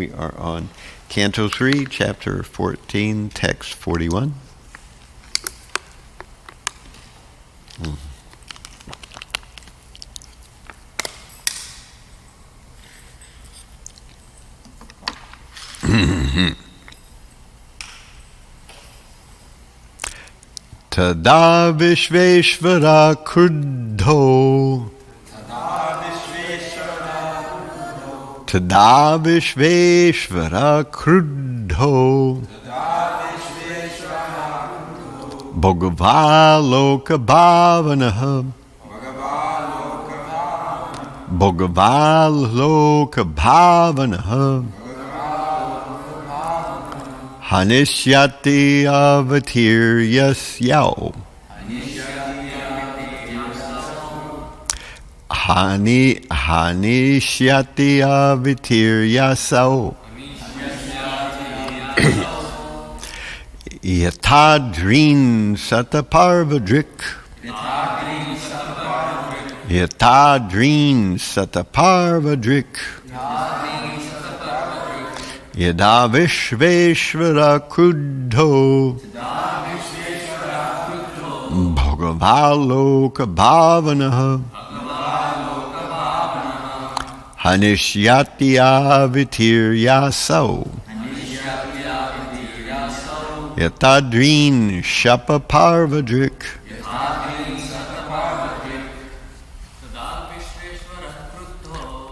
We are on Canto 3, Chapter 14, Text 41. Tada Vishveshvara Kruddho Tada Vishveshvara Kruddho Bhagavaloka Bhavanaha Bhagavaloka Bhavanaha Hanishyati avatiryasya Hanishyati avatiryasya Yatadrin sataparvadrik Yatadrin sataparvadrik Yada Vishveshvara Kruddho Bhagavaloka Bhavanaha Hanishyati avatiryasya Yatadrin shapaparvadrik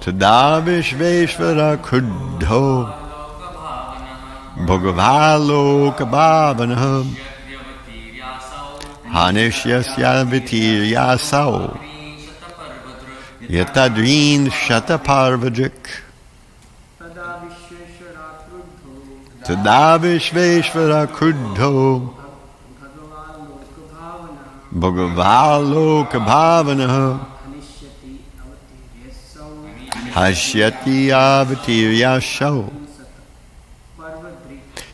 Tada Vishveshvara Kruddho Bhagavaloka Bhavanaha Hanishyasya vatiryasya Yatadrin shataparvadrik Tada Vishveshvara Kruddho Bhagavaloka Bhavanaha Hashyati avatiryasya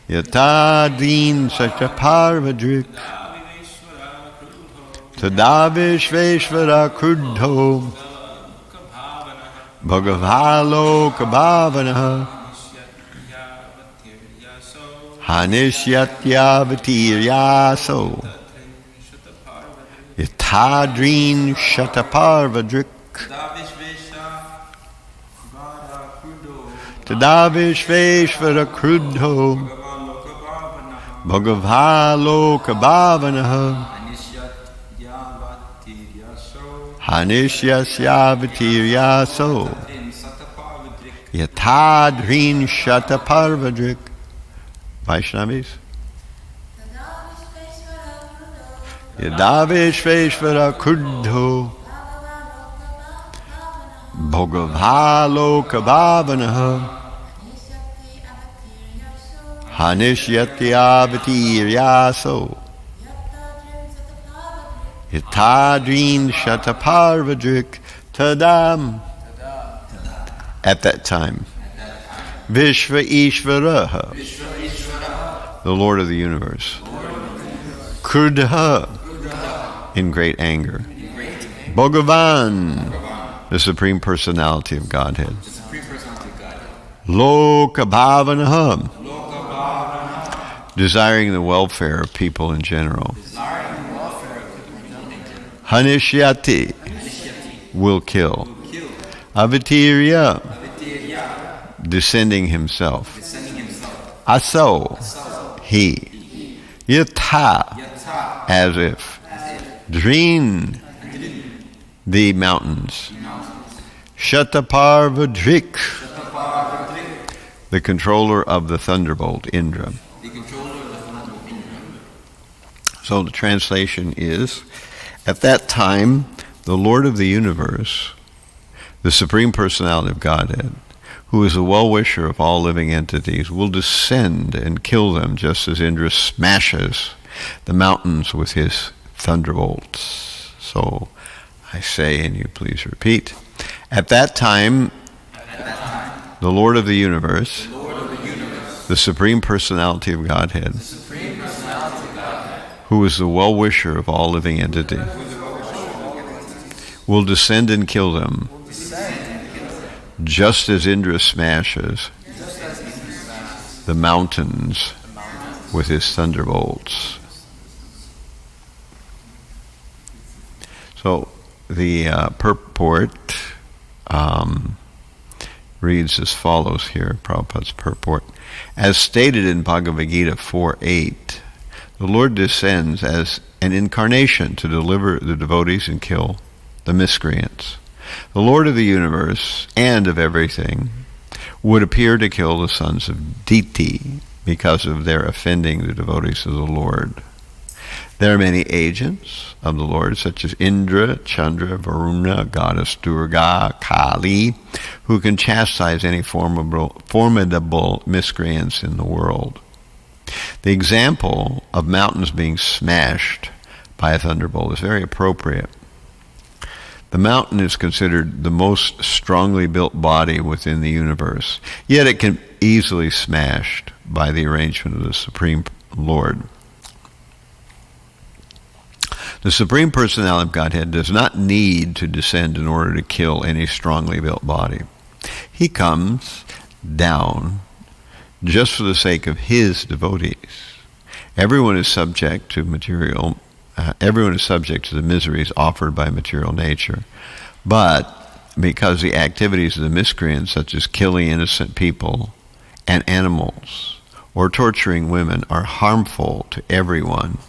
Yatadrin sataparvadrik Tada Vishveshvara Kruddho Bhagavaloka Bhavanaha Hanishyatyavatiriyaso Yatadrin shataparvadrik Tada Vishveshvara Kruddho Bhagavaloka Bhavanaha Hanishyasyavatiriyaso Yatadrin shataparvadrik. Vaishnavis. Yada Vishveshvara Kruddho Bhagavaloka Bhavanaha Hanishyati avatiryasya Yatadrin shataparvadrik Tadam. At that time, Vishva Ishvaraha, the Lord of the universe, Kruddha, in great anger, Bhagavan, the Supreme Personality of Godhead, Loka Bhavanaha, desiring the welfare of people in general, Hanishyati, will kill, Avatirya, descending himself, Aso, he, Yatha, as if, Drin, the mountains, Shataparvadrik, the controller of the thunderbolt, Indra. So the translation is, at that time, the Lord of the universe, the Supreme Personality of Godhead, who is the well-wisher of all living entities, will descend and kill them just as Indra smashes the mountains with his thunderbolts. So I say, and you please repeat, at that time, the Lord of the universe, the Supreme Personality of Godhead, who is the well-wisher of all living entities, will descend and kill them, just as Indra smashes the mountains with his thunderbolts. So the purport reads as follows here, Prabhupada's purport. As stated in Bhagavad Gita 4:8, the Lord descends as an incarnation to deliver the devotees and kill the miscreants. The Lord of the universe and of everything would appear to kill the sons of Diti because of their offending the devotees of the Lord. There are many agents of the Lord, such as Indra, Chandra, Varuna, Goddess Durga, Kali, who can chastise any formidable miscreants in the world. The example of mountains being smashed by a thunderbolt is very appropriate. The mountain is considered the most strongly built body within the universe, yet it can easily be smashed by the arrangement of the Supreme Lord. The Supreme Personality of Godhead does not need to descend in order to kill any strongly built body. He comes down just for the sake of his devotees. Everyone is subject to the miseries offered by material nature. But because the activities of the miscreants, such as killing innocent people and animals or torturing women, are harmful to everyone,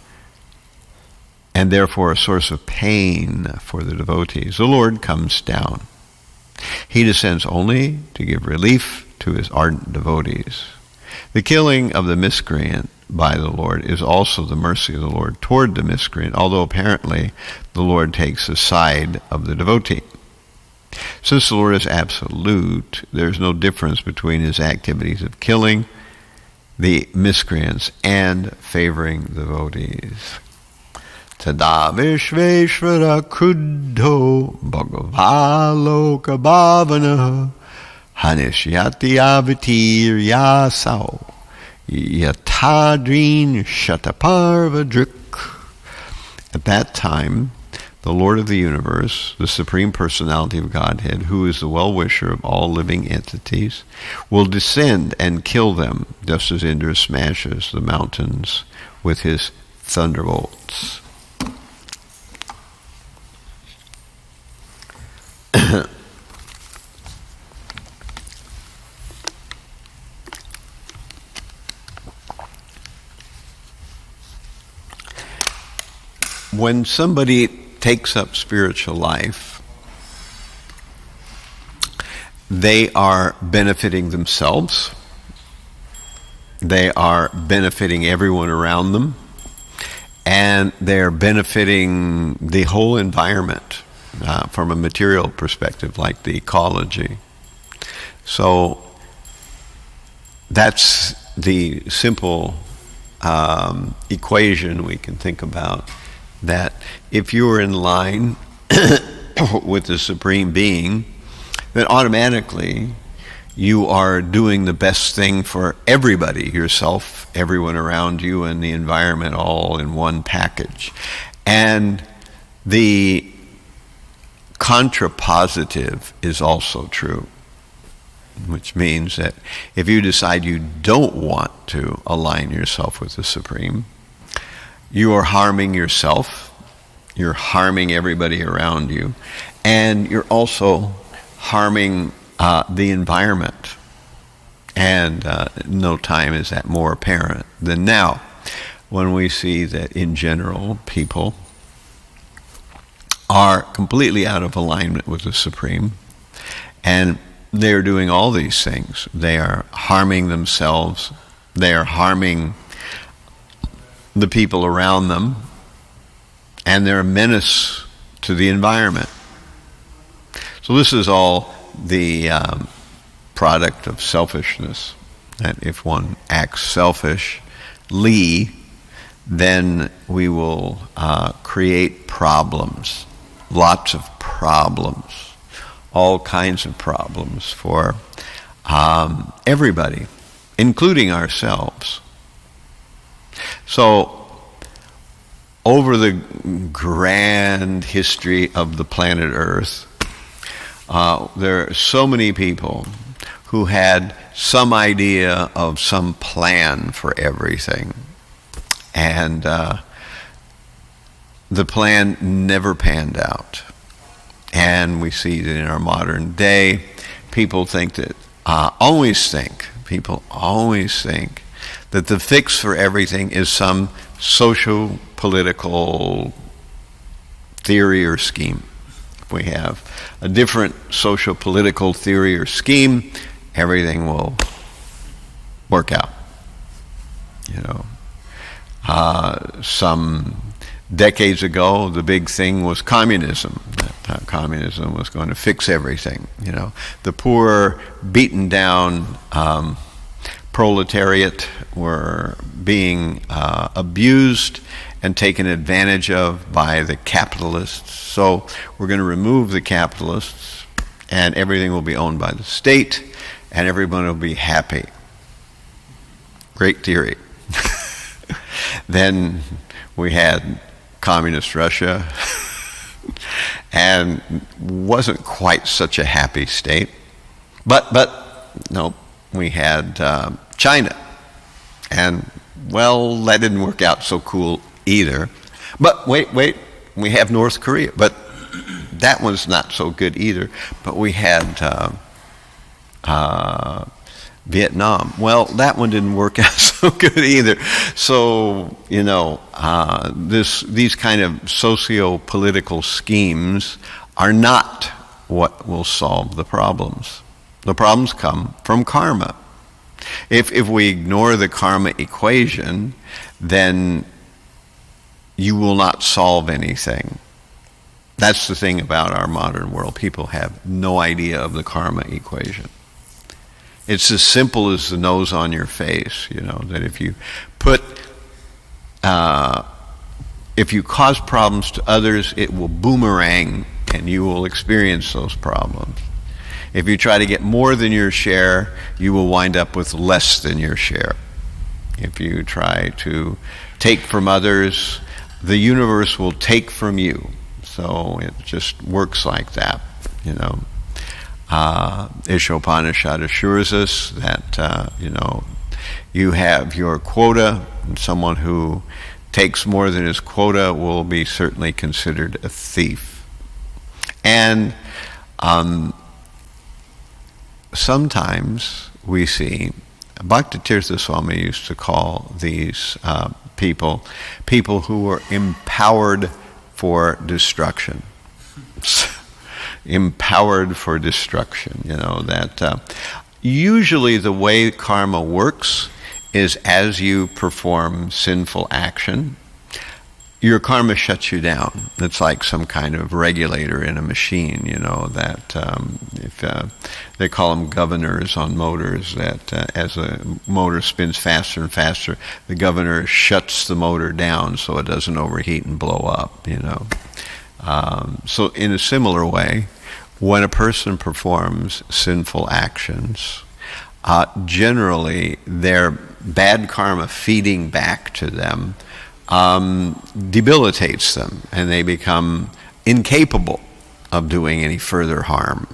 and therefore a source of pain for the devotees, the Lord comes down. He descends only to give relief to his ardent devotees. The killing of the miscreant by the Lord is also the mercy of the Lord toward the miscreant, although apparently the Lord takes the side of the devotee. Since the Lord is absolute, there is no difference between his activities of killing the miscreants and favoring the devotees. Tada Vishveshvara Kruddho Bhagavaloka Bhavana Hanishyati Avatir Yasau Yatadrin Shataparva Drik. At that time, the Lord of the universe, the Supreme Personality of Godhead, who is the well-wisher of all living entities, will descend and kill them, just as Indra smashes the mountains with his thunderbolts. When somebody takes up spiritual life, they are benefiting themselves, they are benefiting everyone around them, and they're benefiting the whole environment from a material perspective, like the ecology. So that's the simple equation we can think about, that if you are in line with the Supreme Being, then automatically you are doing the best thing for everybody, yourself, everyone around you, and the environment, all in one package. And the contrapositive is also true, which means that if you decide you don't want to align yourself with the Supreme, you are harming yourself, you're harming everybody around you, and you're also harming the environment. And no time is that more apparent than now, when we see that in general people are completely out of alignment with the Supreme, and they're doing all these things. They are harming themselves, they are harming the people around them, and they're a menace to the environment. So this is all the product of selfishness. That if one acts selfishly, then we will create problems, lots of problems, all kinds of problems for everybody, including ourselves. So, over the grand history of the planet Earth, there are so many people who had some idea of some plan for everything. And the plan never panned out. And we see that in our modern day, people always think that the fix for everything is some social political theory or scheme. If we have a different social political theory or scheme, everything will work out. Some decades ago, the big thing was communism. That communism was going to fix everything. The poor, beaten down proletariat were being abused and taken advantage of by the capitalists. So we're going to remove the capitalists, and everything will be owned by the state, and everyone will be happy. Great theory. Then we had communist Russia, and wasn't quite such a happy state. But no, we had China, and well, that didn't work out so cool either. But wait, we have North Korea, but that one's not so good either. But we had Vietnam. Well, that one didn't work out so good either. So, these kind of socio-political schemes are not what will solve the problems. The problems come from karma. If we ignore the karma equation, then you will not solve anything. That's the thing about our modern world. People have no idea of the karma equation. It's as simple as the nose on your face, that if you cause problems to others, it will boomerang and you will experience those problems. If you try to get more than your share, you will wind up with less than your share. If you try to take from others, the universe will take from you. So it just works like that, Ishopanishad assures us that, you have your quota, and someone who takes more than his quota will be certainly considered a thief. And sometimes we see, Bhaktitirtha Swami used to call these people who were empowered for destruction. Empowered for destruction, that usually the way karma works is as you perform sinful action, your karma shuts you down. It's like some kind of regulator in a machine, that if they call them governors on motors, that as a motor spins faster and faster, the governor shuts the motor down so it doesn't overheat and blow up, So in a similar way, when a person performs sinful actions, generally their bad karma feeding back to them debilitates them, and they become incapable of doing any further harm,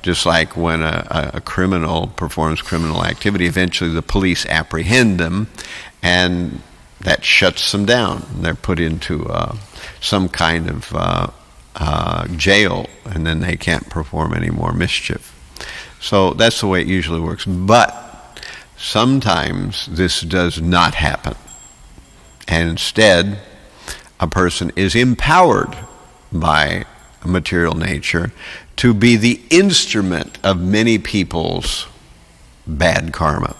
Just like when a criminal performs criminal activity, eventually the police apprehend them, and that shuts them down. They're put into some kind of jail, and then they can't perform any more mischief. So that's the way it usually works. But sometimes this does not happen. And instead, a person is empowered by material nature to be the instrument of many people's bad karma.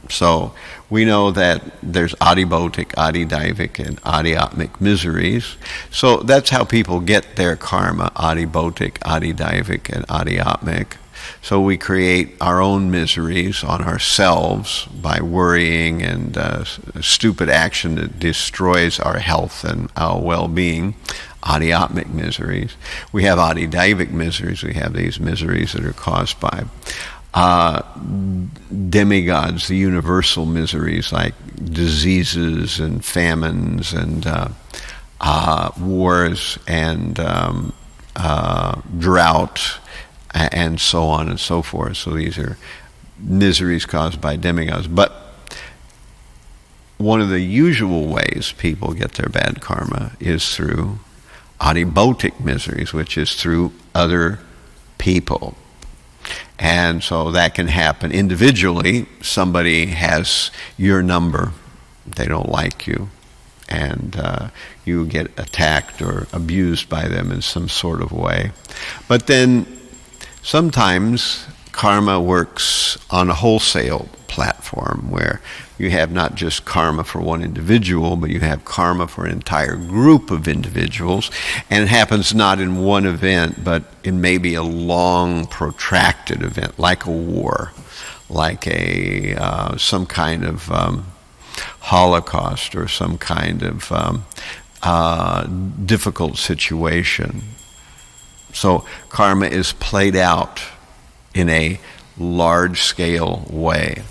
So we know that there's adibhotic, adidaivik, and adiatmic miseries. So that's how people get their karma, adibhotic, adidaivik, and adiatmic. So we create our own miseries on ourselves by worrying and stupid action that destroys our health and our well-being, adiatmic miseries. We have adidaivik miseries. We have these miseries that are caused by demigods, the universal miseries like diseases and famines and wars and drought, and so on and so forth. So these are miseries caused by demigods. But one of the usual ways people get their bad karma is through adibotic miseries, which is through other people. And so that can happen individually. Somebody has your number, they don't like you, and you get attacked or abused by them in some sort of way. But then sometimes karma works on a wholesale platform where you have not just karma for one individual, but you have karma for an entire group of individuals, and it happens not in one event, but in maybe a long, protracted event, like a war, like some kind of Holocaust or some kind of difficult situation. So karma is played out in a large-scale way.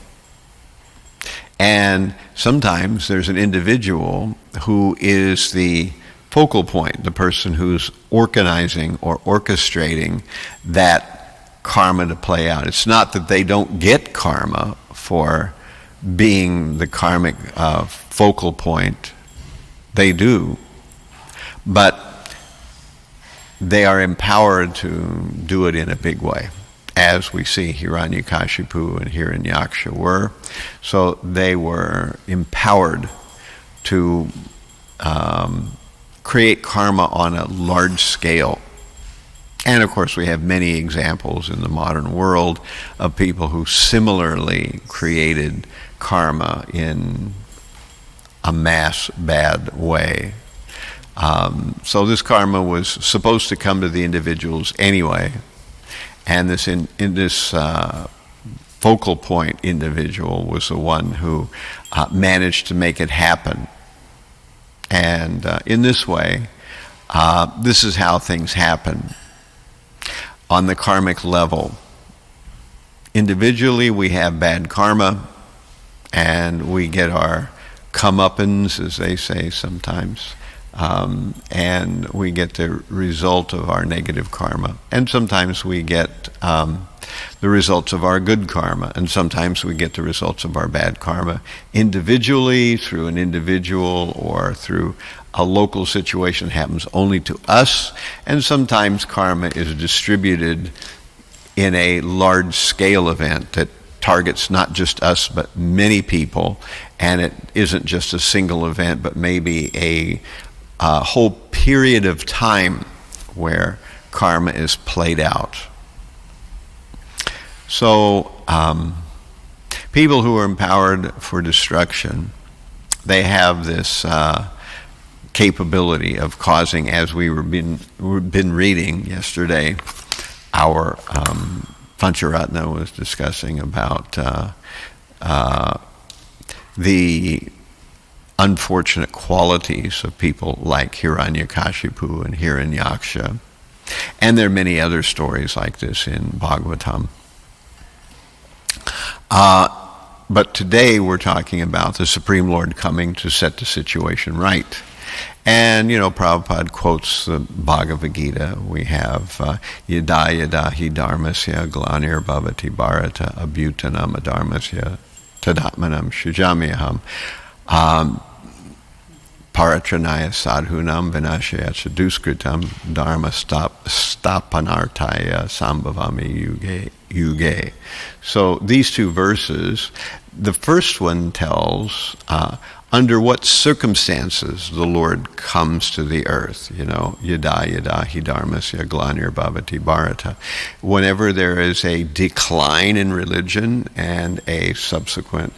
And sometimes there's an individual who is the focal point, the person who's organizing or orchestrating that karma to play out. It's not that they don't get karma for being the karmic focal point. They do. But they are empowered to do it in a big way, as we see Hiranyakasipu and Hiranyaksa were. So they were empowered to create karma on a large scale. And of course we have many examples in the modern world of people who similarly created karma in a mass bad way. So this karma was supposed to come to the individuals anyway. And this focal point individual was the one who managed to make it happen. And in this way, this is how things happen on the karmic level. Individually, we have bad karma, and we get our comeuppance, as they say sometimes. And we get the result of our negative karma. And sometimes we get the results of our good karma. And sometimes we get the results of our bad karma individually, through an individual, or through a local situation that happens only to us. And sometimes karma is distributed in a large-scale event that targets not just us, but many people. And it isn't just a single event, but maybe a whole period of time where karma is played out. So people who are empowered for destruction, they have this capability of causing, as we've been reading yesterday, our Pancharatna was discussing about the unfortunate qualities of people like Hiranyakasipu and Hiranyaksa. And there are many other stories like this in Bhagavatam. But today we're talking about the Supreme Lord coming to set the situation right. And, Prabhupada quotes the Bhagavad Gita. We have Yada yada hi dharmasya glanir bhavati bharata abhutanam adharmasya tadatmanam shujamyaham. Paratranaya sadhunam vinashaya chaduskritam dharma stapanartaya sambhavami yuge. So these two verses, the first one tells under what circumstances the Lord comes to the earth. Yada yada hi dharmasya glanir bhavati bharata. Whenever there is a decline in religion and a subsequent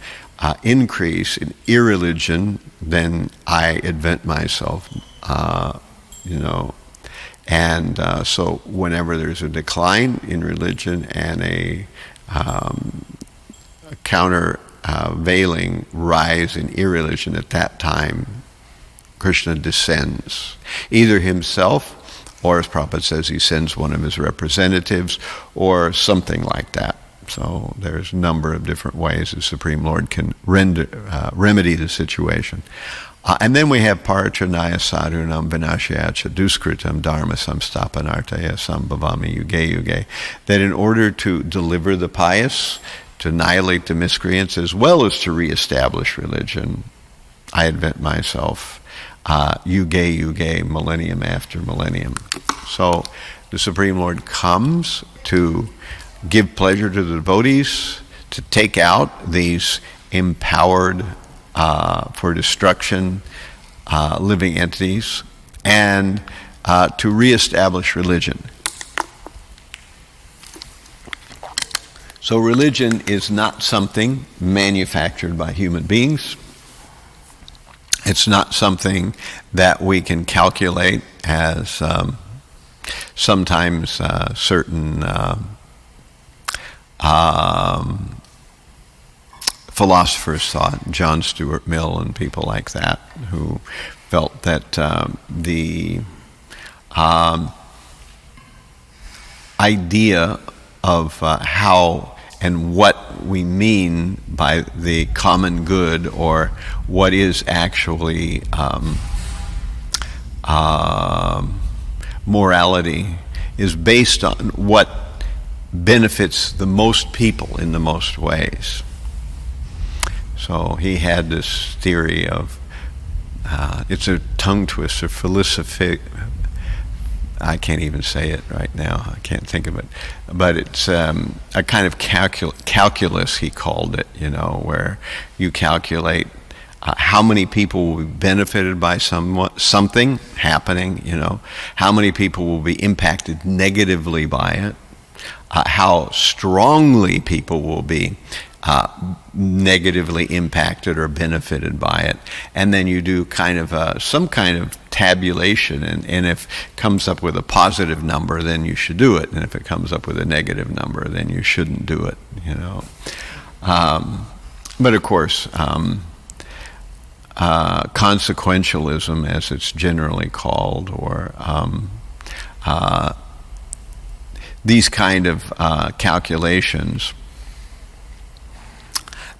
increase in irreligion, then I invent myself, And so whenever there's a decline in religion and a countervailing rise in irreligion, at that time, Krishna descends, either himself, or as Prabhupada says, he sends one of his representatives, or something like that. So there's a number of different ways the Supreme Lord can remedy the situation. And then we have parachanaya sadhunam vinashayacha duskritam dharma samstapanartaya sambhavami yuge yuge, that in order to deliver the pious, to annihilate the miscreants, as well as to reestablish religion, I invent myself yuge yuge, millennium after millennium. So the Supreme Lord comes to give pleasure to the devotees, to take out these empowered for destruction living entities, and to reestablish religion. So religion is not something manufactured by human beings. It's not something that we can calculate as sometimes certain philosophers thought, John Steward Mill and people like that, who felt that the idea of how and what we mean by the common good, or what is actually morality, is based on what benefits the most people in the most ways. So he had this theory of, it's a tongue twister, Felicific, I can't even say it right now, I can't think of it, but it's a kind of calculus, he called it, where you calculate how many people will be benefited by something happening, how many people will be impacted negatively by it, how strongly people will be negatively impacted or benefited by it, and then you do kind of some kind of tabulation, and if it comes up with a positive number, then you should do it, and if it comes up with a negative number, then you shouldn't do it. But of course, consequentialism, as it's generally called, or these kind of calculations,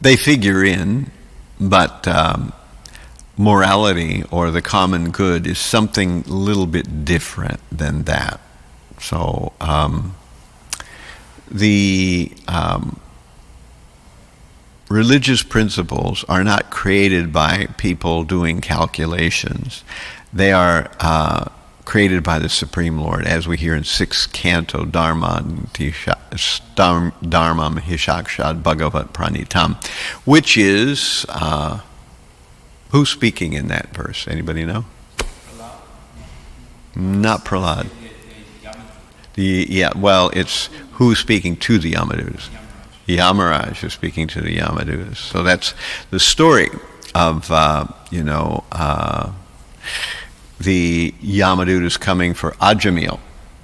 they figure in, but morality or the common good is something a little bit different than that. So the religious principles are not created by people doing calculations. They are created by the Supreme Lord, as we hear in 6th Canto, Dharmam Hishakshad Bhagavat Pranitam, which is, who's speaking in that verse? Anybody know? Prahlad. Not Prahlad. It's who's speaking to the Yamadutas. Yamaraj is speaking to the Yamadutas. So that's the story of, the Yamadutas coming for Ajamil.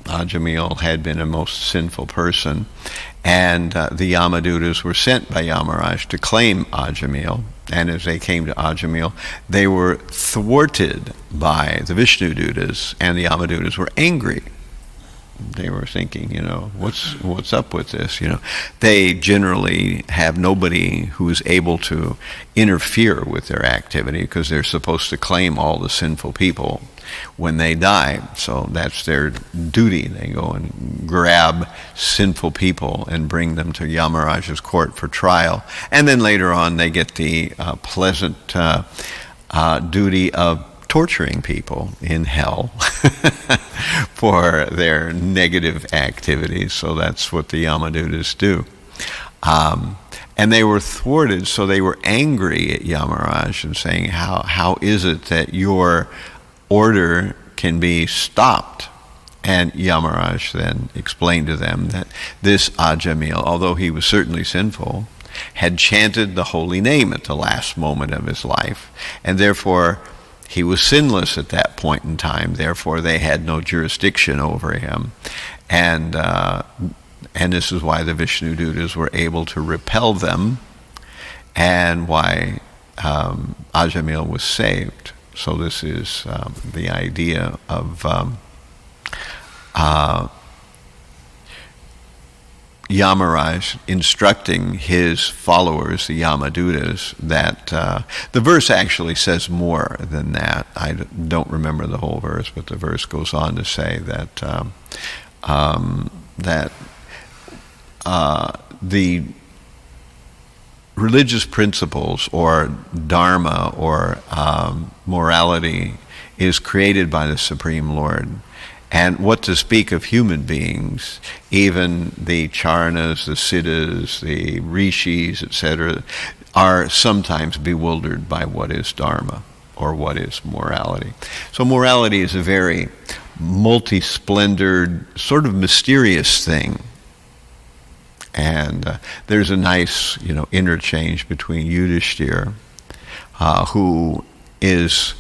Ajamil had been a most sinful person, and the Yamadutas were sent by Yamaraj to claim Ajamil, and as they came to Ajamil, they were thwarted by the Vishnudutas, and the Yamadutas were angry. They were thinking, what's up with this? They generally have nobody who is able to interfere with their activity, because they're supposed to claim all the sinful people when they die. So that's their duty. They go and grab sinful people and bring them to Yamaraj's court for trial. And then later on, they get the pleasant duty of torturing people in hell for their negative activities. So that's what the Yamadutas do. And they were thwarted, so they were angry at Yamaraj and saying, how is it that your order can be stopped? And Yamaraj then explained to them that this Ajamil, although he was certainly sinful, had chanted the holy name at the last moment of his life, and therefore he was sinless at that point in time. Therefore, they had no jurisdiction over him, and this is why the Vishnudutas were able to repel them, and why Ajamil was saved. So this is the idea of Yamaraj instructing his followers, the Yamadutas, that the verse actually says more than that. I don't remember the whole verse, but the verse goes on to say that the religious principles or dharma or morality is created by the Supreme Lord. And what to speak of human beings, even the charnas, the siddhas, the rishis, etc., are sometimes bewildered by what is dharma or what is morality. So morality is a very multi-splendored, sort of mysterious thing. And there's a nice, interchange between Yudhishthira, who is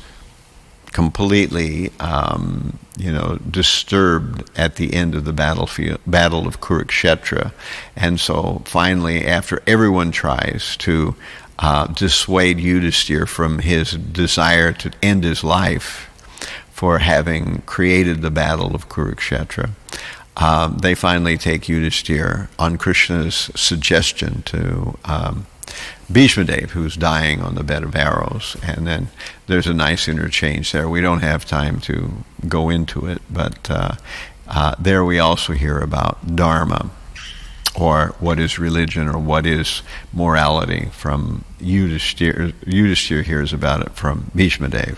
completely, disturbed at the end of the battle of Kurukshetra. And so finally, after everyone tries to dissuade Yudhishthira from his desire to end his life for having created the battle of Kurukshetra, they finally take Yudhishthira on Krishna's suggestion to Bhishmadev, who's dying on the bed of arrows. And then there's a nice interchange there. We don't have time to go into it, but there we also hear about dharma, or what is religion, or what is morality, from Yudhishthira. Yudhishthira hears about it from Bhishmadev.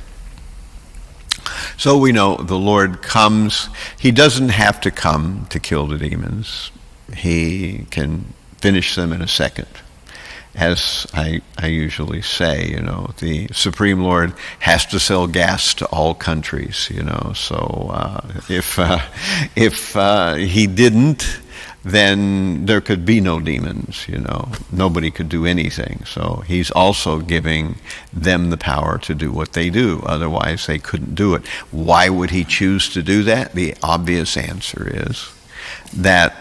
So we know the Lord comes. He doesn't have to come to kill the demons. He can finish them in a second. As I usually say, the Supreme Lord has to sell gas to all countries, so if he didn't, then there could be no demons, nobody could do anything. So he's also giving them the power to do what they do, otherwise they couldn't do it. Why would he choose to do that? The obvious answer is that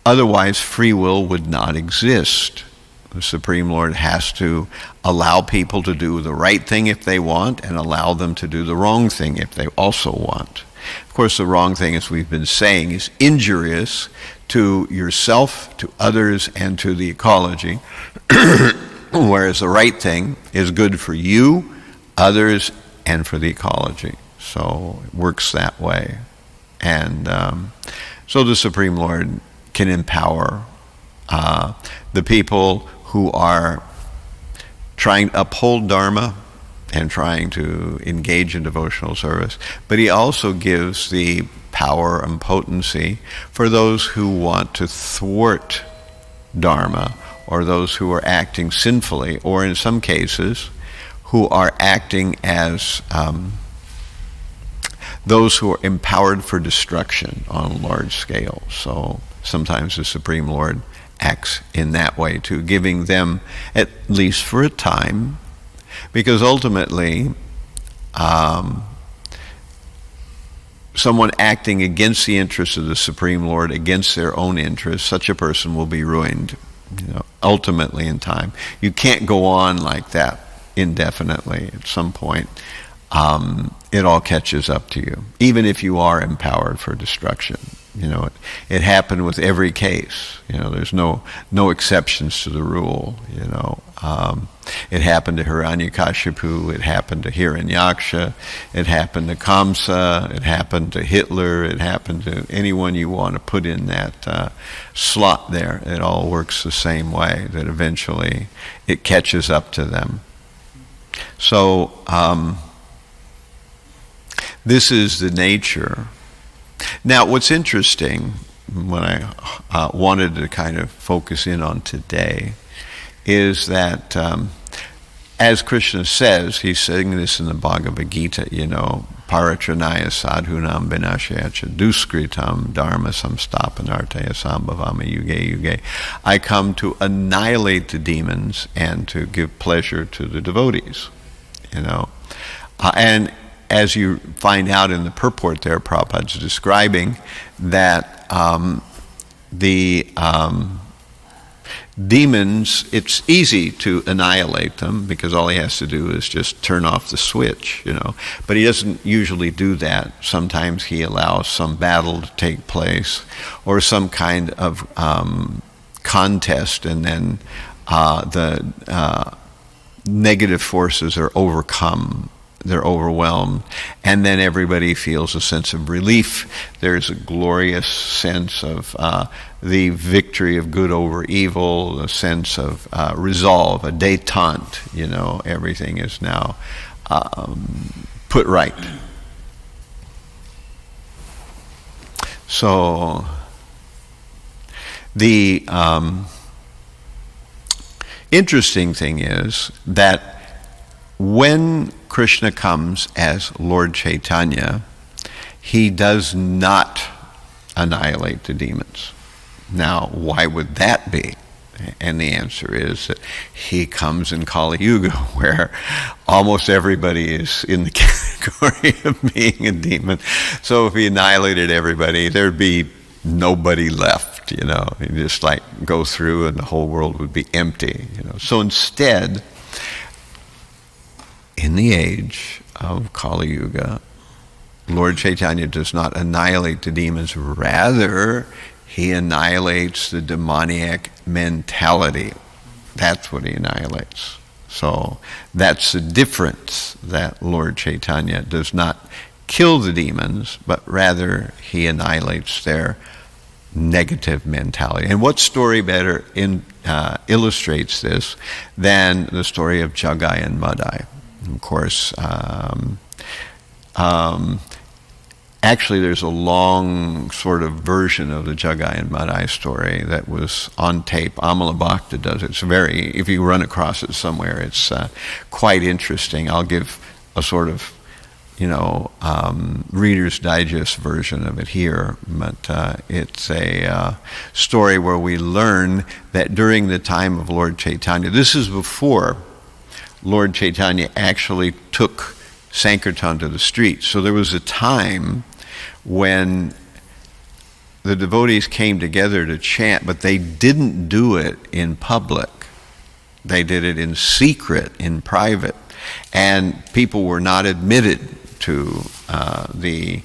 otherwise free will would not exist. The Supreme Lord has to allow people to do the right thing if they want, and allow them to do the wrong thing if they also want. Of course, the wrong thing, as we've been saying, is injurious to yourself, to others, and to the ecology, whereas the right thing is good for you, others, and for the ecology. So it works that way. And so the Supreme Lord can empower the people who are trying to uphold dharma and trying to engage in devotional service, but he also gives the power and potency for those who want to thwart dharma, or those who are acting sinfully, or in some cases who are acting as those who are empowered for destruction on a large scale. So sometimes the Supreme Lord acts in that way too, giving them, at least for a time, because ultimately someone acting against the interests of the Supreme Lord, against their own interests, such a person will be ruined, ultimately in time. You can't go on like that indefinitely. At some point, it all catches up to you, even if you are empowered for destruction. It happened with every case. There's no exceptions to the rule. It happened to Hiranyakasipu. It happened to Hiranyaksa. It happened to Kamsa. It happened to Hitler. It happened to anyone you want to put in that slot there. It all works the same way, that eventually it catches up to them. So this is the nature. Now, what's interesting, what I wanted to kind of focus in on today, is that as Krishna says, he's saying this in the Bhagavad Gita, paratranaya sadhunam vinashayacha duskritam dharma samstapanartaya sambhavama yuge yuge. I come to annihilate the demons and to give pleasure to the devotees, and as you find out in the purport there, Prabhupada's describing that Demons, it's easy to annihilate them because all he has to do is just turn off the switch, But he doesn't usually do that. Sometimes he allows some battle to take place or some kind of contest, and then the negative forces are overcome. They're overwhelmed, and then everybody feels a sense of relief. There's a glorious sense of the victory of good over evil, a sense of resolve, a détente. Everything is now put right. So the interesting thing is that when Krishna comes as Lord Chaitanya, he does not annihilate the demons. Now, why would that be? And the answer is that he comes in Kali Yuga, where almost everybody is in the category of being a demon. So if he annihilated everybody, there'd be nobody left, He'd just go through and the whole world would be empty, So instead, in the age of Kali Yuga, Lord Chaitanya does not annihilate the demons. Rather, he annihilates the demoniac mentality. That's what he annihilates. So that's the difference, that Lord Chaitanya does not kill the demons, but rather he annihilates their negative mentality. And what story better illustrates this than the story of Jagai and Madhai? Of course, actually there's a long sort of version of the Jagai and Madhai story that was on tape. Amala Bhakta does it. It's if you run across it somewhere, it's quite interesting. I'll give a sort of, Reader's Digest version of it here, but it's a story where we learn that during the time of Lord Chaitanya, this is before Lord Chaitanya actually took Sankirtan to the streets. So there was a time when the devotees came together to chant, but they didn't do it in public. They did it in secret, in private. And people were not admitted to the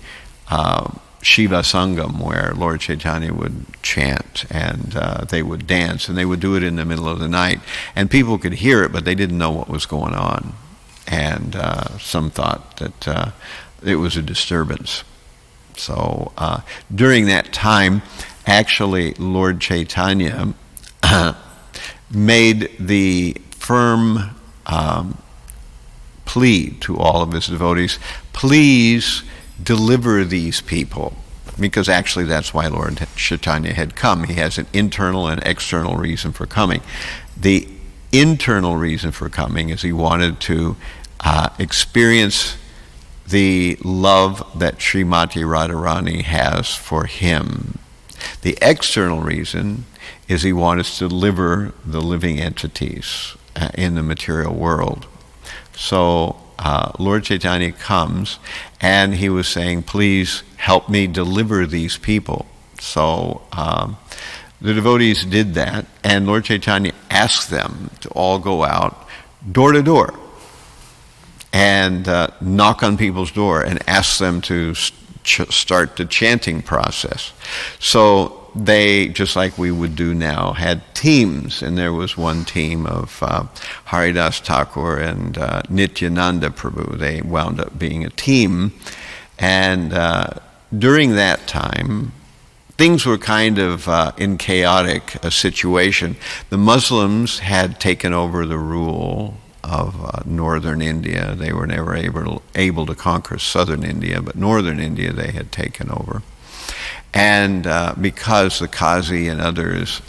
Shiva Sangam, where Lord Chaitanya would chant, and they would dance, and they would do it in the middle of the night. And people could hear it, but they didn't know what was going on. And some thought that it was a disturbance. So during that time, actually, Lord Chaitanya made the firm plea to all of his devotees, please deliver these people, because actually that's why Lord Chaitanya had come. He has an internal and external reason for coming. The internal reason for coming is he wanted to experience the love that Srimati Radharani has for him. The external reason is he wanted to deliver the living entities in the material world. So Lord Chaitanya comes, and he was saying, please help me deliver these people. So the devotees did that, and Lord Chaitanya asked them to all go out door to door and knock on people's door and ask them to start the chanting process. So they, just like we would do now, had teams, and there was one team of Haridas Thakur and Nityananda Prabhu. They wound up being a team, and during that time, things were kind of in chaotic situation. The Muslims had taken over the rule of northern India. They were never able to conquer southern India, but northern India they had taken over. And because the Qazi and others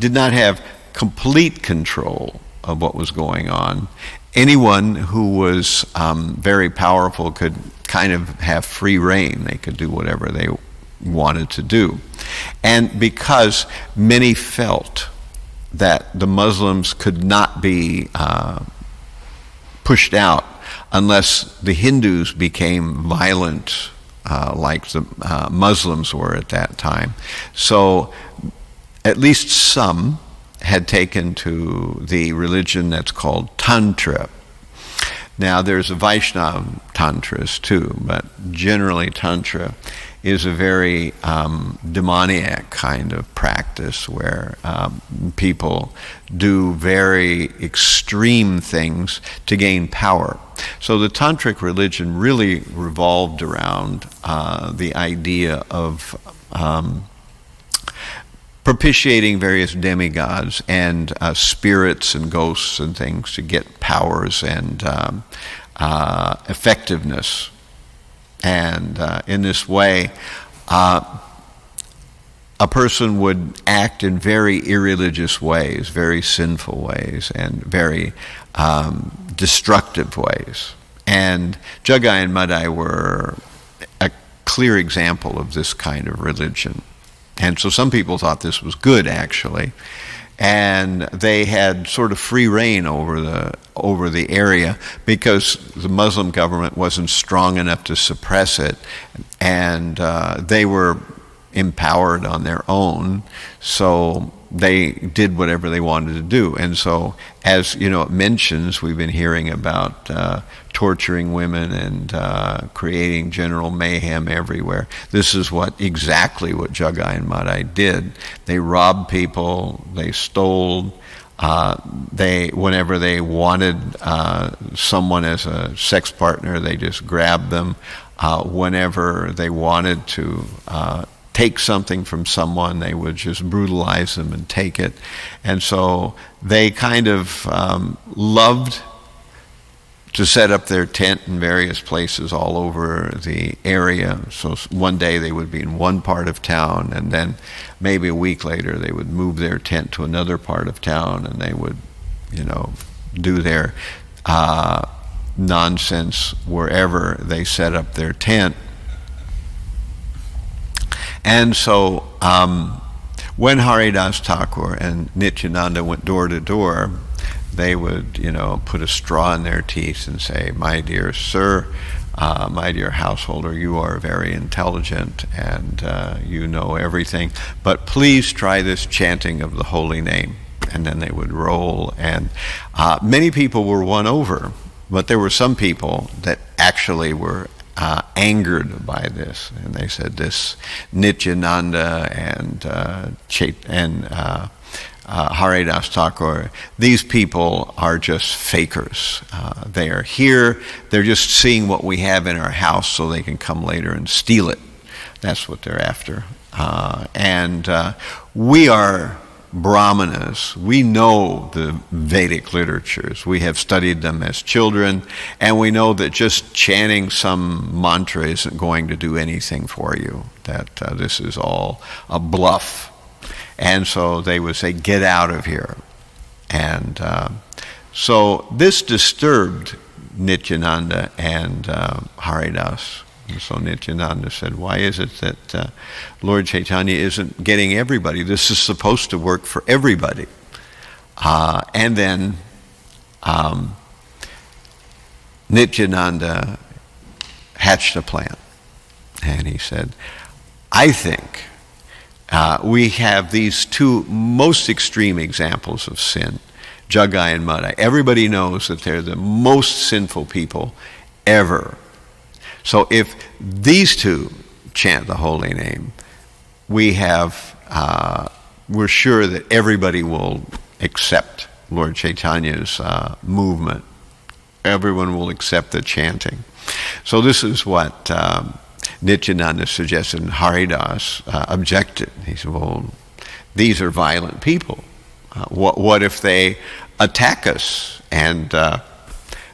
did not have complete control of what was going on, anyone who was very powerful could kind of have free reign. They could do whatever they wanted to do. And because many felt that the Muslims could not be pushed out unless the Hindus became violent like the Muslims were at that time. So at least some had taken to the religion that's called Tantra. Now, there's a Vaishnava Tantras too, but generally Tantra is a very demoniac kind of practice where people do very extreme things to gain power. So the Tantric religion really revolved around the idea of propitiating various demigods and spirits and ghosts and things to get powers and effectiveness. And in this way, a person would act in very irreligious ways, very sinful ways, and very destructive ways. And Jagai and Madhai were a clear example of this kind of religion. And so some people thought this was good, actually, and they had sort of free reign over the area because the Muslim government wasn't strong enough to suppress it, and they were empowered on their own, so they did whatever they wanted to do. And so, as you know, it mentions, we've been hearing about torturing women and creating general mayhem everywhere. This is exactly what Jagai and Madhai did. They robbed people, they stole, whenever they wanted someone as a sex partner, they just grabbed them. Whenever they wanted to take something from someone, they would just brutalize them and take it. And so they kind of loved to set up their tent in various places all over the area. So one day they would be in one part of town, and then maybe a week later they would move their tent to another part of town, and they would, do their nonsense wherever they set up their tent. And so when Haridas Thakur and Nityananda went door to door, they would, put a straw in their teeth and say, "My dear sir, my dear householder, you are very intelligent and you know everything, but please try this chanting of the holy name." And then they would roll, and many people were won over, but there were some people that actually were angered by this, and they said, "This Nityananda and Haridas Thakur, these people are just fakers. They are here, they're just seeing what we have in our house so they can come later and steal it. That's what they're after." And we are Brahmanas. We know the Vedic literatures. We have studied them as children, and we know that just chanting some mantra isn't going to do anything for you, that this is all a bluff. And so they would say, "Get out of here." And so this disturbed Nityananda and Haridas. And so Nityananda said, "Why is it that Lord Chaitanya isn't getting everybody? This is supposed to work for everybody." And then Nityananda hatched a plan. And he said, "I think we have these two most extreme examples of sin, Jagai and Madhai. Everybody knows that they're the most sinful people ever. So if these two chant the holy name, we're sure that everybody will accept Lord Chaitanya's movement. Everyone will accept the chanting." So this is what Nityananda suggested, and Haridas objected. He said, "Well, these are violent people. What if they attack us?" And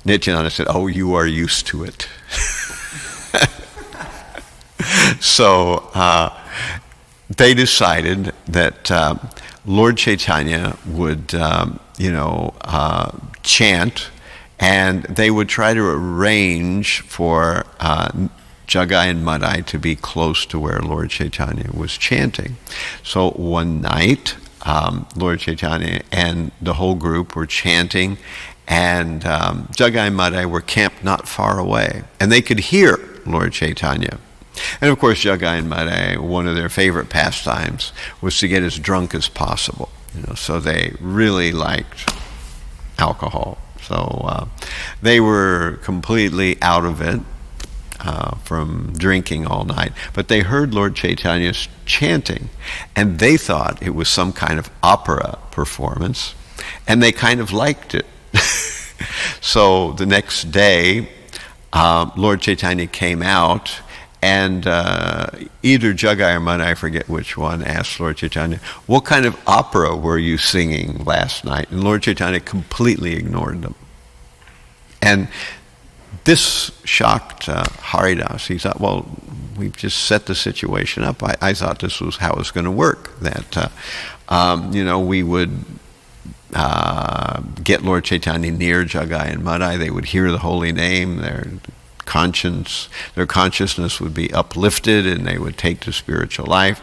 Nityananda said, "Oh, you are used to it." So they decided that Lord Chaitanya would, chant, and they would try to arrange for Jagai and Madhai to be close to where Lord Chaitanya was chanting. So one night, Lord Chaitanya and the whole group were chanting, and Jagai and Madhai were camped not far away, and they could hear Lord Chaitanya. And of course, Jagai and Madhai, one of their favorite pastimes was to get as drunk as possible. So they really liked alcohol. So they were completely out of it from drinking all night. But they heard Lord Chaitanya chanting, and they thought it was some kind of opera performance, and they kind of liked it. So the next day, Lord Chaitanya came out, and either Jagai or Madhai, I forget which one, asked Lord Chaitanya, what kind of opera were you singing last night? And Lord Chaitanya completely ignored them. And this shocked Haridas. He thought, well, we've just set the situation up. I thought this was how it was going to work, that we would get Lord Chaitanya near Jagai and Madhai. They would hear the holy name. Their consciousness would be uplifted, and they would take to spiritual life.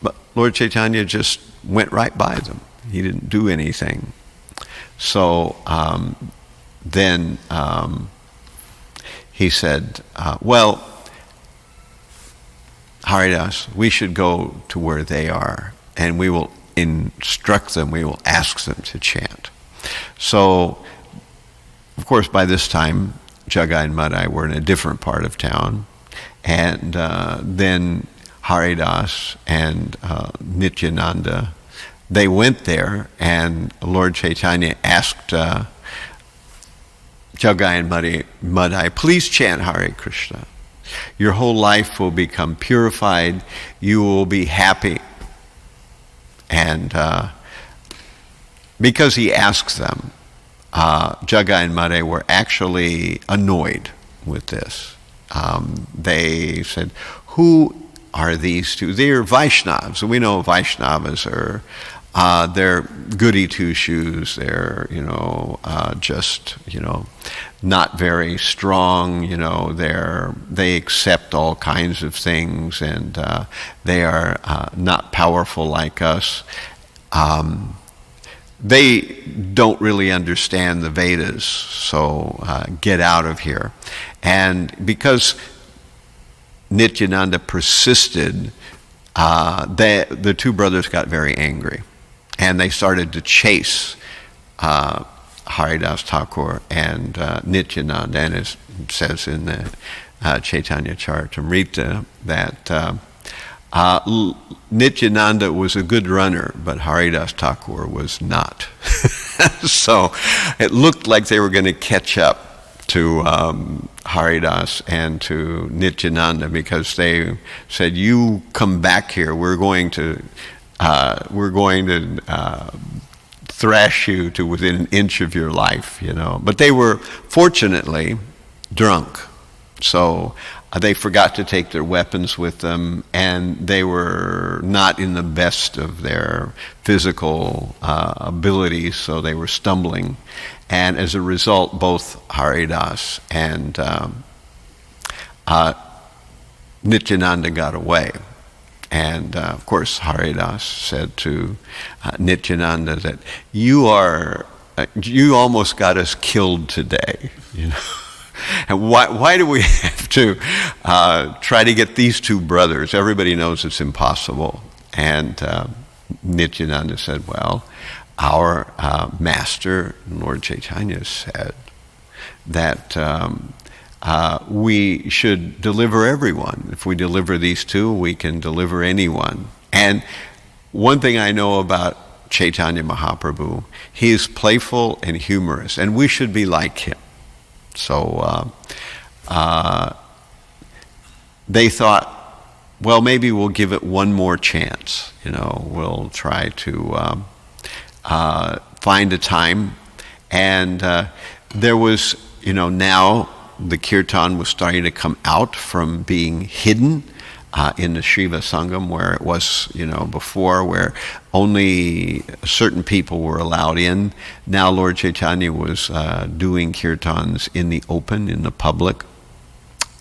But Lord Chaitanya just went right by them. He didn't do anything. So then he said, well, Haridas, we should go to where they are, and we will instruct them, we will ask them to chant. So, of course, by this time, Jagai and Madhai were in a different part of town, and then Haridas and Nityananda, they went there, and Lord Chaitanya asked Jagai and Madhai, please chant Hare Krishna. Your whole life will become purified. You will be happy. And because he asked them, Jagai and Madhai were actually annoyed with this. They said, who are these two? They're Vaishnavas. And we know Vaishnavas are they're goody two-shoes. They're, just, not very strong. They accept all kinds of things, and they are not powerful like us. They don't really understand the Vedas, so get out of here. And because Nityananda persisted, the two brothers got very angry. And they started to chase Haridas Thakur and Nityananda. And it says in the Chaitanya Charitamrita that Nityananda was a good runner, but Haridas Thakur was not. So it looked like they were going to catch up to Haridas and to Nityananda, because they said, you come back here, we're going to thrash you to within an inch of your life, But they were fortunately drunk, so they forgot to take their weapons with them, and they were not in the best of their physical abilities, so they were stumbling. And as a result, both Haridas and Nityananda got away. And of course, Haridas said to Nityananda that you almost got us killed today. And why do we have to try to get these two brothers? Everybody knows it's impossible. And Nityananda said, well, our master, Lord Chaitanya, said that we should deliver everyone. If we deliver these two, we can deliver anyone. And one thing I know about Chaitanya Mahaprabhu, he is playful and humorous, and we should be like him. So they thought, well, maybe we'll give it one more chance. We'll try to find a time. And there was, now the kirtan was starting to come out from being hidden in the Shiva Sangam, where it was, before, where only certain people were allowed in. Now Lord Chaitanya was doing kirtans in the open, in the public.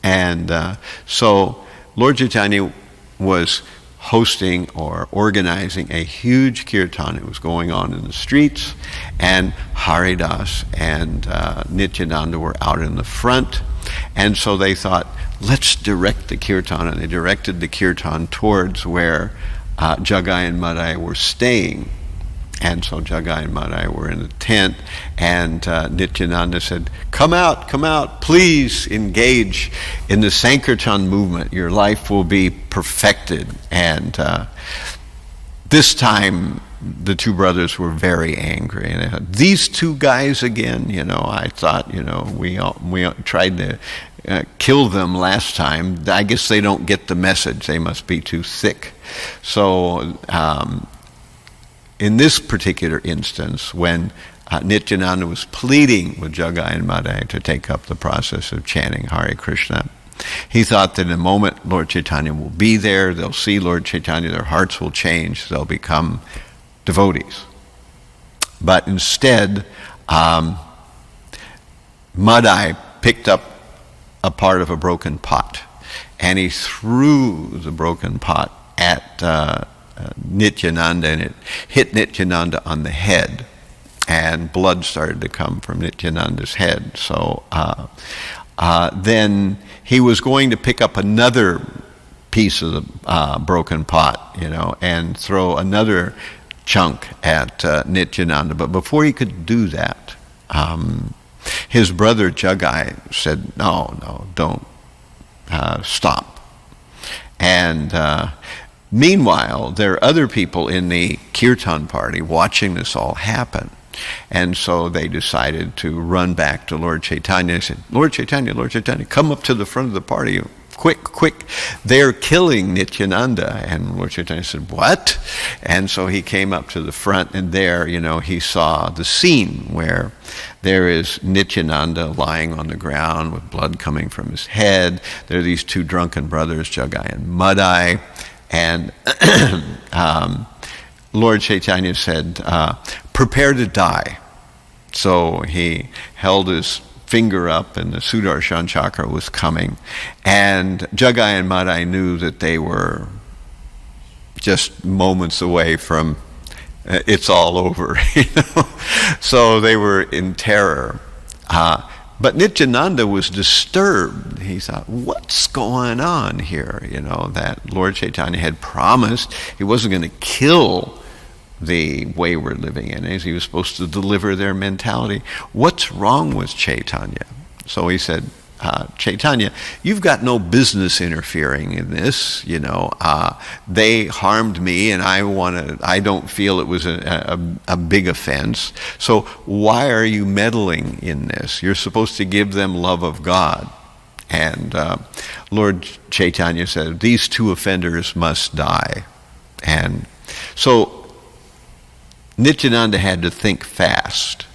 And so Lord Chaitanya was hosting or organizing a huge kirtan. It was going on in the streets, and Haridas and Nityananda were out in the front. And so they thought, let's direct the kirtan, and they directed the kirtan towards where Jagai and Madhai were staying. And so Jagai and Madhai were in the tent, and Nityananda said, come out, please engage in the Sankirtan movement. Your life will be perfected. And this time, the two brothers were very angry. And they said, these two guys again, I thought, we tried to kill them last time. I guess they don't get the message. They must be too thick. So in this particular instance, when Nityananda was pleading with Jagai and Madhai to take up the process of chanting Hare Krishna, he thought that in a moment Lord Chaitanya will be there, they'll see Lord Chaitanya, their hearts will change, they'll become devotees. But instead, Madhai picked up a part of a broken pot, and he threw the broken pot at Nityananda, and it hit Nityananda on the head, and blood started to come from Nityananda's head. So then he was going to pick up another piece of the broken pot, and throw another chunk at Nityananda. But before he could do that, his brother Jagai said, no, don't stop. And meanwhile, there are other people in the kirtan party watching this all happen. And so they decided to run back to Lord Chaitanya and said, Lord Chaitanya, come up to the front of the party. Quick, they're killing Nityananda. And Lord Chaitanya said, what? And so he came up to the front, and there, he saw the scene where there is Nityananda lying on the ground with blood coming from his head. There are these two drunken brothers, Jagai and Madhai. And Lord Chaitanya said, prepare to die. So he held his finger up, and the Sudarshan chakra was coming. And Jagai and Madhai knew that they were just moments away from it's all over. So they were in terror. But Nityananda was disturbed. He thought, what's going on here? That Lord Chaitanya had promised he wasn't going to kill the way we're living in. He was supposed to deliver their mentality. What's wrong with Chaitanya? So he said, Chaitanya, you've got no business interfering in this. They harmed me, and I don't feel it was a big offense. So why are you meddling in this? You're supposed to give them love of God. And Lord Chaitanya said, these two offenders must die. And so Nityananda had to think fast.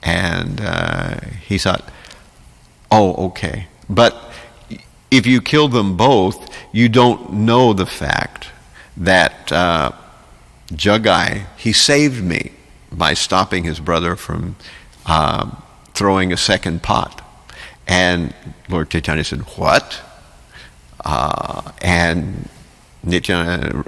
And he thought, oh, okay. But if you kill them both, you don't know the fact that Jagai, he saved me by stopping his brother from throwing a second pot. And Lord Chaitanya said, what? And Nityananda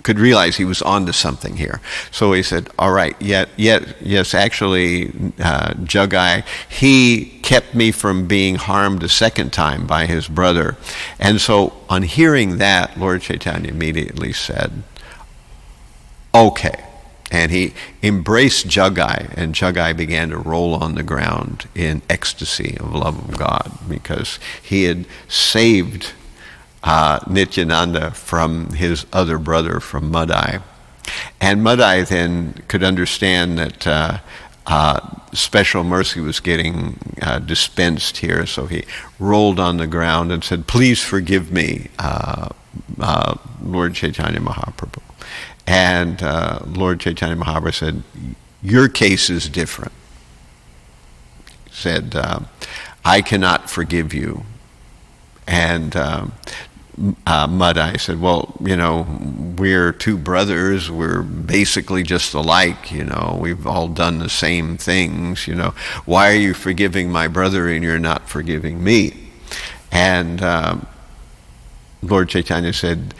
could realize he was onto something here. So he said, all right, yes, actually, Jagai, he kept me from being harmed a second time by his brother. And so on hearing that, Lord Chaitanya immediately said, okay. And he embraced Jagai, and Jagai began to roll on the ground in ecstasy of love of God, because he had saved Nityananda from his other brother, from Madhai. And Madhai then could understand that special mercy was getting dispensed here, so he rolled on the ground and said, please forgive me, Lord Chaitanya Mahaprabhu. And Lord Chaitanya Mahaprabhu said, your case is different. He said, I cannot forgive you. And Madhai said, well, we're two brothers, we're basically just alike, we've all done the same things, why are you forgiving my brother and you're not forgiving me? And Lord Chaitanya said,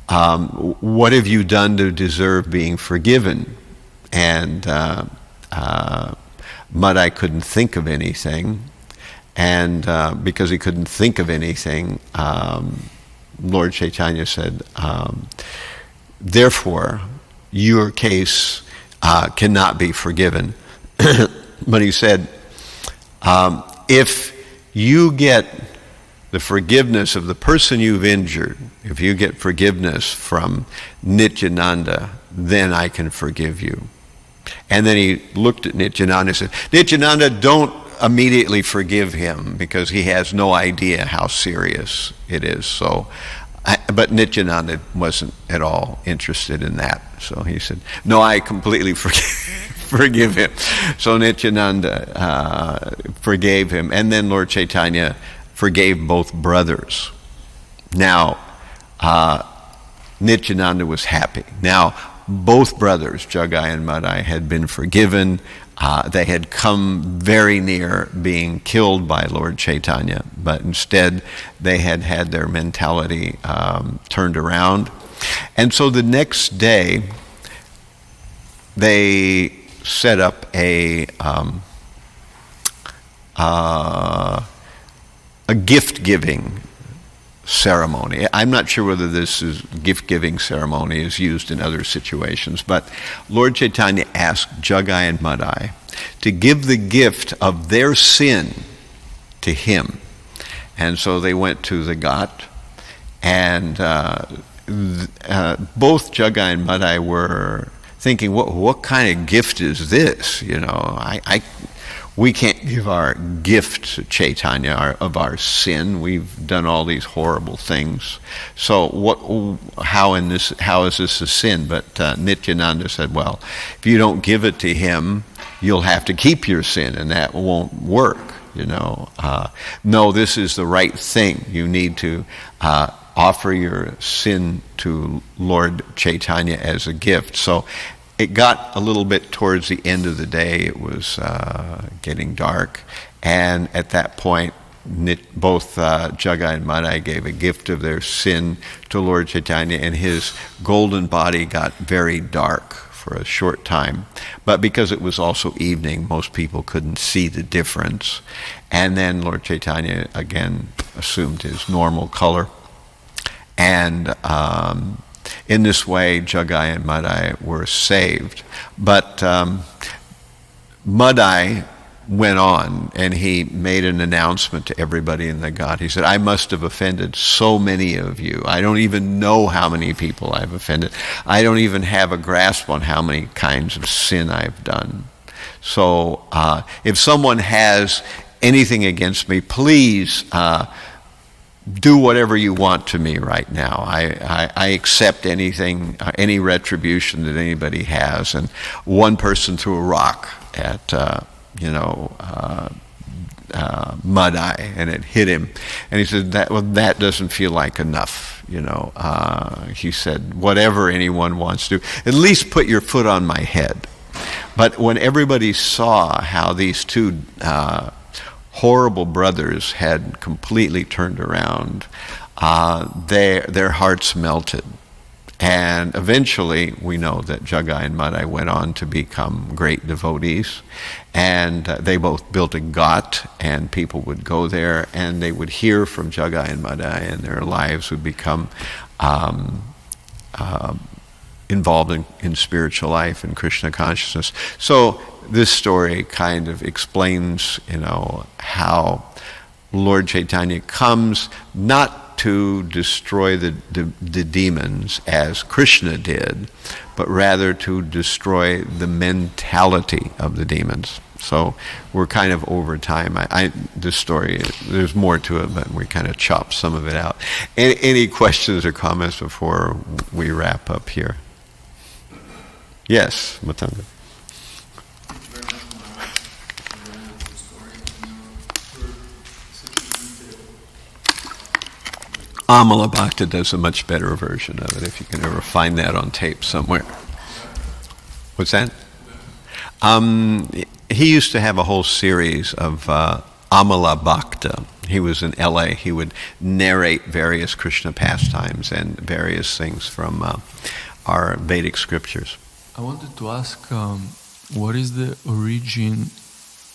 what have you done to deserve being forgiven? And Madhai couldn't think of anything, and because he couldn't think of anything, Lord Chaitanya said, therefore, your case cannot be forgiven. But he said, if you get the forgiveness of the person you've injured, if you get forgiveness from Nityananda, then I can forgive you. And then he looked at Nityananda and said, Nityananda, don't immediately forgive him because he has no idea how serious it is. But Nityananda wasn't at all interested in that. So he said, no, I completely forgive him. So Nityananda forgave him. And then Lord Chaitanya forgave both brothers. Now, Nityananda was happy. Now, both brothers, Jagai and Madhai, had been forgiven. They had come very near being killed by Lord Chaitanya, but instead they had had their mentality turned around. And so the next day, they set up a gift-giving ceremony. I'm not sure whether this gift-giving ceremony is used in other situations, but Lord Chaitanya asked Jagai and Madhai to give the gift of their sin to him. And so they went to the ghat, and both Jagai and Madhai were thinking, what kind of gift is this? You know, we can't give our gift to Chaitanya of our sin. We've done all these horrible things. So how is this a sin? But Nityananda said, well, if you don't give it to him, you'll have to keep your sin, and that won't work. You know, no, this is the right thing. You need to offer your sin to Lord Chaitanya as a gift. So it got a little bit towards the end of the day. It was getting dark, and at that point, both Jagai and Madhai gave a gift of their sin to Lord Chaitanya, and his golden body got very dark for a short time. But because it was also evening, most people couldn't see the difference. And then Lord Chaitanya again assumed his normal color, and in this way, Jagai and Madhai were saved. But Madhai went on, and he made an announcement to everybody in the ghat. He said, I must have offended so many of you. I don't even know how many people I've offended. I don't even have a grasp on how many kinds of sin I've done. So if someone has anything against me, please do whatever you want to me right now. I accept anything, any retribution that anybody has. And one person threw a rock at Madhai, and it hit him. And he said, that doesn't feel like enough. He said, whatever anyone wants to do, at least put your foot on my head. But when everybody saw how these two horrible brothers had completely turned around, their hearts melted. And eventually, we know that Jagai and Madhai went on to become great devotees, and they both built a ghat, and people would go there, and they would hear from Jagai and Madhai, and their lives would become involved in spiritual life and Krishna consciousness. So this story kind of explains, how Lord Chaitanya comes not to destroy the demons as Krishna did, but rather to destroy the mentality of the demons. So we're kind of over time. This story, there's more to it, but we kind of chopped some of it out. Any questions or comments before we wrap up here? Yes, Matanga. Amala Bhakta does a much better version of it, if you can ever find that on tape somewhere. What's that? He used to have a whole series of Amala Bhakta. He was in LA. He would narrate various Krishna pastimes and various things from our Vedic scriptures. I wanted to ask, what is the origin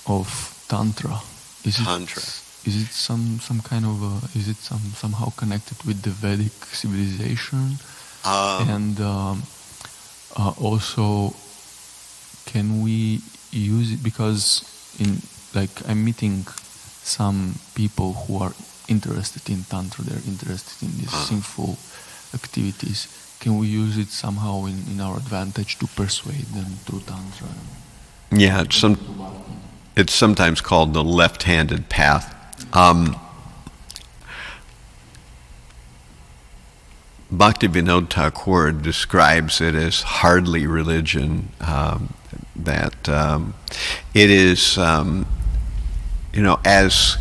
of Tantra? Tantra. Is it some kind of is it somehow connected with the Vedic civilization? And also, can we use it? Because I'm meeting some people who are interested in Tantra, they're interested in these sinful activities. Can we use it somehow in our advantage to persuade them through Tantra? Yeah, it's sometimes called the left-handed path. Bhaktivinoda Thakur describes it as hardly religion, that it is, as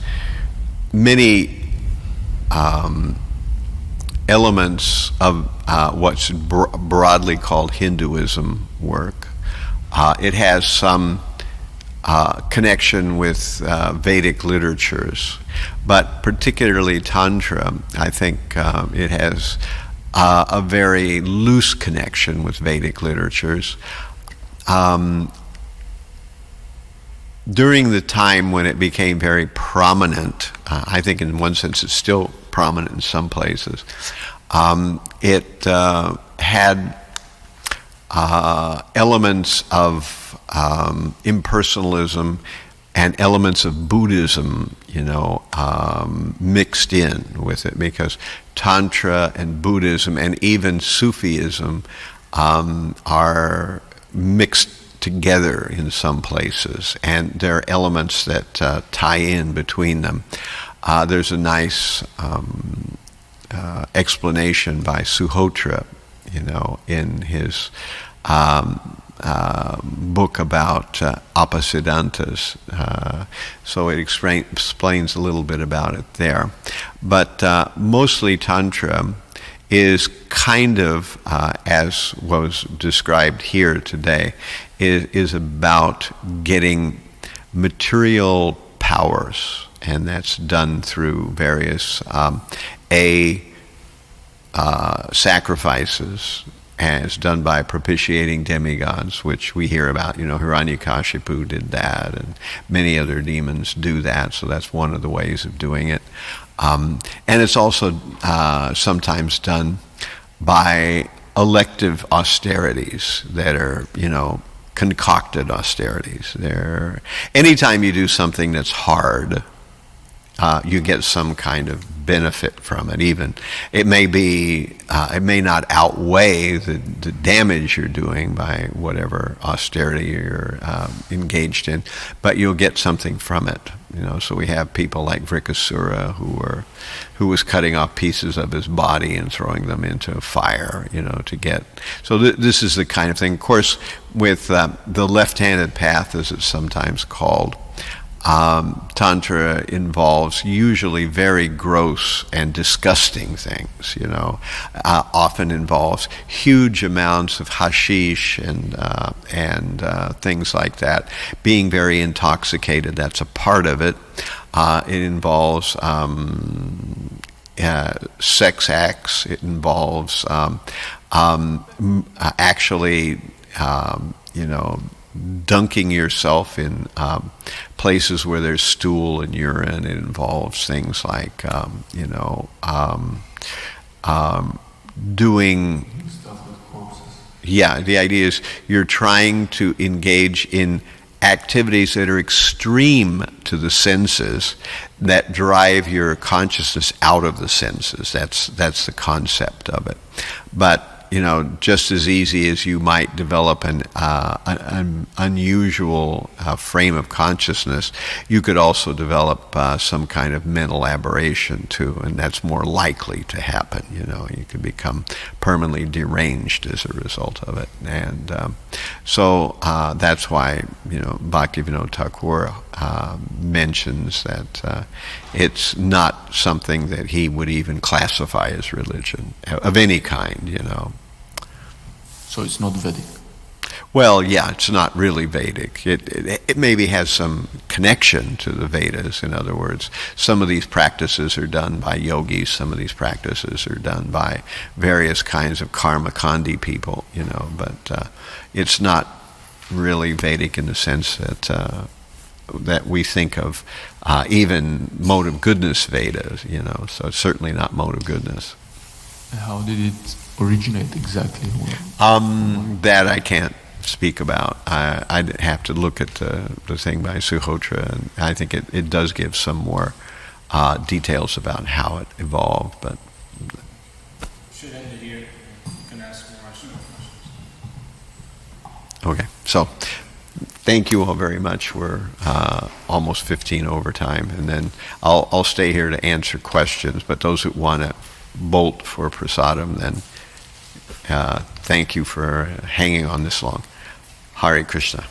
many elements of what's broadly called Hinduism work. It has some connection with Vedic literatures, but particularly Tantra, I think it has a very loose connection with Vedic literatures. During the time when it became very prominent, I think in one sense it's still prominent in some places, it had elements of impersonalism and elements of Buddhism, mixed in with it, because Tantra and Buddhism and even Sufism are mixed together in some places, and there are elements that tie in between them. There's a nice explanation by Suhotra, in his book about Apasiddhantas. So it explains a little bit about it there. But mostly Tantra is kind of, as was described here today, is about getting material powers, and that's done through various sacrifices, as done by propitiating demigods, which we hear about. Hiranyakasipu did that, and many other demons do that, so that's one of the ways of doing it. And it's also sometimes done by elective austerities that are, concocted austerities. Anytime you do something that's hard, you get some kind of benefit from it. Even it may not outweigh the damage you're doing by whatever austerity you're engaged in, but you'll get something from it. So we have people like Vrikasura who was cutting off pieces of his body and throwing them into fire, to get. So this is the kind of thing. Of course, with the left-handed path, as it's sometimes called, Tantra involves usually very gross and disgusting things, often involves huge amounts of hashish and things like that. Being very intoxicated, that's a part of it. It involves sex acts. It involves actually, dunking yourself in places where there's stool and urine. It involves things like, doing... Stuff with corpses. Yeah, the idea is you're trying to engage in activities that are extreme to the senses that drive your consciousness out of the senses. That's the concept of it. But just as easy as you might develop an unusual frame of consciousness, you could also develop some kind of mental aberration too, and that's more likely to happen. You could become permanently deranged as a result of it, and so that's why Bhaktivinoda Thakur mentions that it's not something that he would even classify as religion of any kind. So it's not Vedic. Well, yeah, it's not really Vedic. It maybe has some connection to the Vedas. In other words, some of these practices are done by yogis, some of these practices are done by various kinds of karma kandi people, but it's not really Vedic in the sense that we think of even mode of goodness Vedas, so it's certainly not mode of goodness. How did it originate exactly? That I can't speak about. I'd have to look at the thing by Suhotra, and I think it does give some more details about how it evolved. But should end it here. You can ask more questions. okay, so thank you all very much. We're almost 15 over time, and then I'll stay here to answer questions. But those who want to bolt for prasadam, then thank you for hanging on this long. Hare Krishna.